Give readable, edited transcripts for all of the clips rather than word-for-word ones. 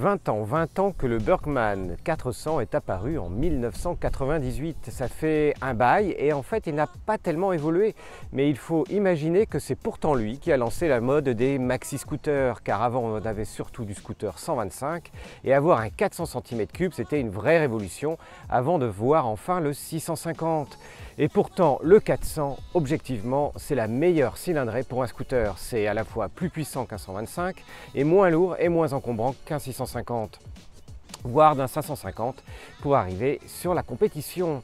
20 ans que le Bergmann 400 est apparu en 1998. Ça fait un bail et en fait il n'a pas tellement évolué. Mais il faut imaginer que c'est pourtant lui qui a lancé la mode des maxi-scooters, car avant on avait surtout du scooter 125 et avoir un 400 cm3 c'était une vraie révolution avant de voir enfin le 650. Et pourtant le 400, objectivement, c'est la meilleure cylindrée pour un scooter. C'est à la fois plus puissant qu'un 125 et moins lourd et moins encombrant qu'un 650, voire d'un 550 pour arriver sur la compétition.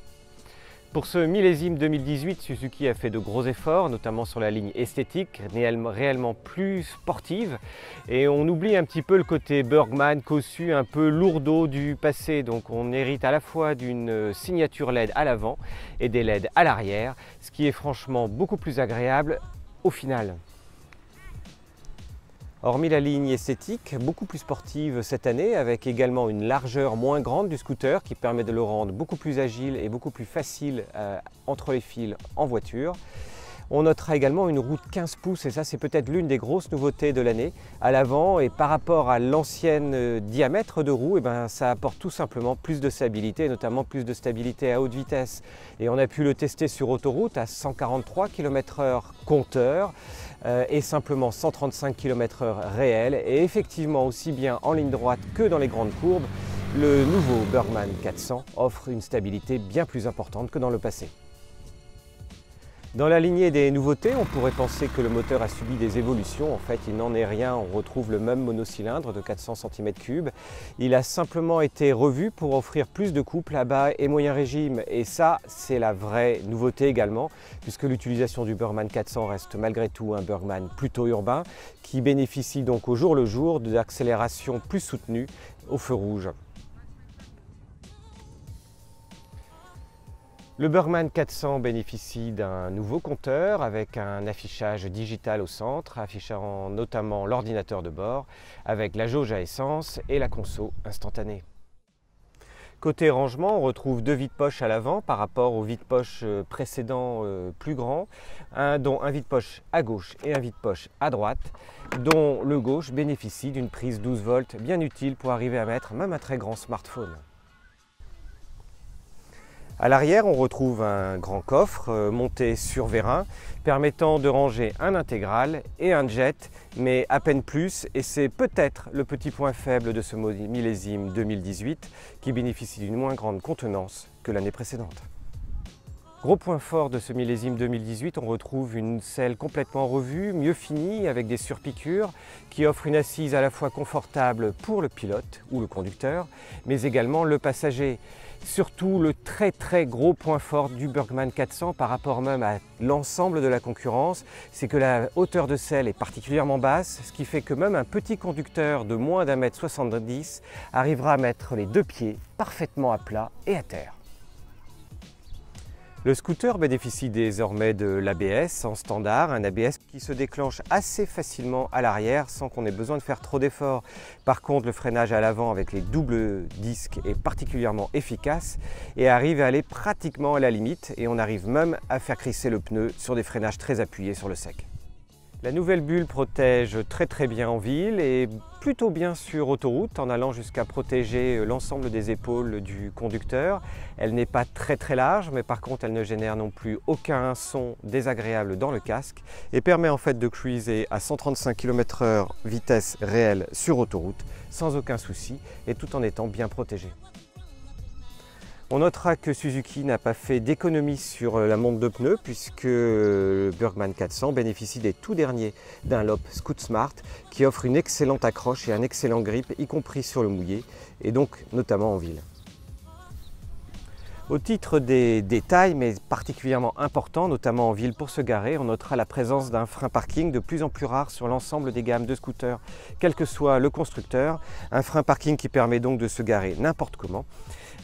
Pour ce millésime 2018, Suzuki a fait de gros efforts, notamment sur la ligne esthétique, réellement plus sportive. Et on oublie un petit peu le côté Bergmann cossu, un peu lourdeau du passé. Donc on hérite à la fois d'une signature LED à l'avant et des LED à l'arrière, ce qui est franchement beaucoup plus agréable au final. Hormis la ligne esthétique, beaucoup plus sportive cette année, avec également une largeur moins grande du scooter qui permet de le rendre beaucoup plus agile et beaucoup plus facile entre les fils en voiture. On notera également une roue de 15 pouces et ça c'est peut-être l'une des grosses nouveautés de l'année à l'avant, et par rapport à l'ancienne diamètre de roue, ça apporte tout simplement plus de stabilité, notamment plus de stabilité à haute vitesse. Et on a pu le tester sur autoroute à 143 km/h compteur et simplement 135 km/h réel, et effectivement aussi bien en ligne droite que dans les grandes courbes, le nouveau Bergmann 400 offre une stabilité bien plus importante que dans le passé. Dans la lignée des nouveautés, on pourrait penser que le moteur a subi des évolutions. En fait, il n'en est rien. On retrouve le même monocylindre de 400 cm3. Il a simplement été revu pour offrir plus de couple à bas et moyen régime. Et ça, c'est la vraie nouveauté également, puisque l'utilisation du Bergmann 400 reste malgré tout un Bergmann plutôt urbain, qui bénéficie donc au jour le jour d'accélérations plus soutenues au feu rouge. Le Bergmann 400 bénéficie d'un nouveau compteur avec un affichage digital au centre, affichant notamment l'ordinateur de bord, avec la jauge à essence et la conso instantanée. Côté rangement, on retrouve deux vides-poches à l'avant par rapport au vide-poche précédent plus grand, dont un vide-poche à gauche et un vide-poche à droite, dont le gauche bénéficie d'une prise 12 volts bien utile pour arriver à mettre même un très grand smartphone. À l'arrière, on retrouve un grand coffre monté sur vérin permettant de ranger un intégral et un jet, mais à peine plus, et c'est peut-être le petit point faible de ce millésime 2018 qui bénéficie d'une moins grande contenance que l'année précédente. Gros point fort de ce millésime 2018, on retrouve une selle complètement revue, mieux finie, avec des surpiqûres, qui offre une assise à la fois confortable pour le pilote ou le conducteur, mais également le passager. Surtout le très gros point fort du Bergmann 400 par rapport même à l'ensemble de la concurrence, c'est que la hauteur de selle est particulièrement basse, ce qui fait que même un petit conducteur de moins d'1,70 m arrivera à mettre les deux pieds parfaitement à plat et à terre. Le scooter bénéficie désormais de l'ABS en standard, un ABS qui se déclenche assez facilement à l'arrière sans qu'on ait besoin de faire trop d'efforts. Par contre, le freinage à l'avant avec les doubles disques est particulièrement efficace et arrive à aller pratiquement à la limite, et on arrive même à faire crisser le pneu sur des freinages très appuyés sur le sec. La nouvelle bulle protège très bien en ville et plutôt bien sur autoroute, en allant jusqu'à protéger l'ensemble des épaules du conducteur. Elle n'est pas très large, mais par contre elle ne génère non plus aucun son désagréable dans le casque et permet en fait de cruiser à 135 km/h vitesse réelle sur autoroute sans aucun souci et tout en étant bien protégé. On notera que Suzuki n'a pas fait d'économie sur la monte de pneus, puisque le Bergmann 400 bénéficie des tout derniers Dunlop Scootsmart qui offre une excellente accroche et un excellent grip, y compris sur le mouillé et donc notamment en ville. Au titre des détails, mais particulièrement importants, notamment en ville pour se garer, on notera la présence d'un frein parking de plus en plus rare sur l'ensemble des gammes de scooters, quel que soit le constructeur. Un frein parking qui permet donc de se garer n'importe comment.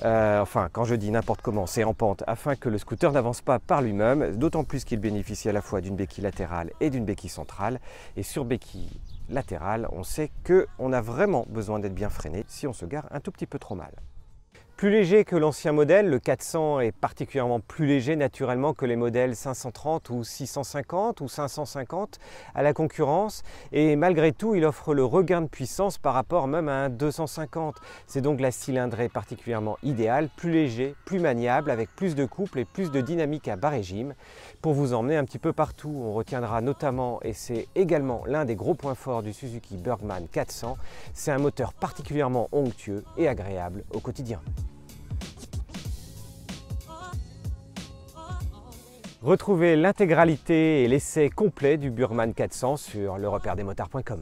Enfin, quand je dis n'importe comment, c'est en pente, afin que le scooter n'avance pas par lui-même, d'autant plus qu'il bénéficie à la fois d'une béquille latérale et d'une béquille centrale. Et sur béquille latérale, on sait qu'on a vraiment besoin d'être bien freiné si on se gare un tout petit peu trop mal. Plus léger que l'ancien modèle, le 400 est particulièrement plus léger naturellement que les modèles 530 ou 650 ou 550 à la concurrence, et malgré tout il offre le regain de puissance par rapport même à un 250. C'est donc la cylindrée particulièrement idéale, plus léger, plus maniable, avec plus de couple et plus de dynamique à bas régime pour vous emmener un petit peu partout. On retiendra notamment, et c'est également l'un des gros points forts du Suzuki Burgman 400, c'est un moteur particulièrement onctueux et agréable au quotidien. Retrouvez l'intégralité et l'essai complet du Burgman 400 sur lerepairedesmotards.com.